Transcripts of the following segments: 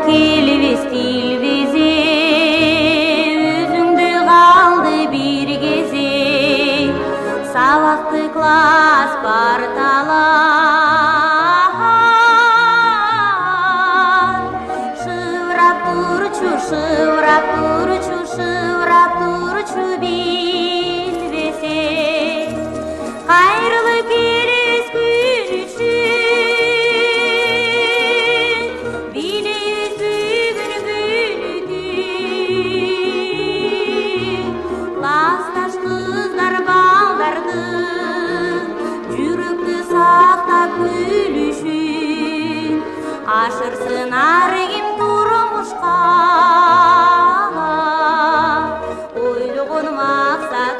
келбестилбезе өзүңдү калды бир кезе сабакты класс парталар шывырап турчу билбесе кайрылып келес күн үчүн билебиз бүгүн күнү классташ кыздар балдарды жүрөктү сактап күлүшүн ашырсын ар ким турмушка ойлогон максат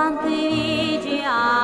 Quanti viaggi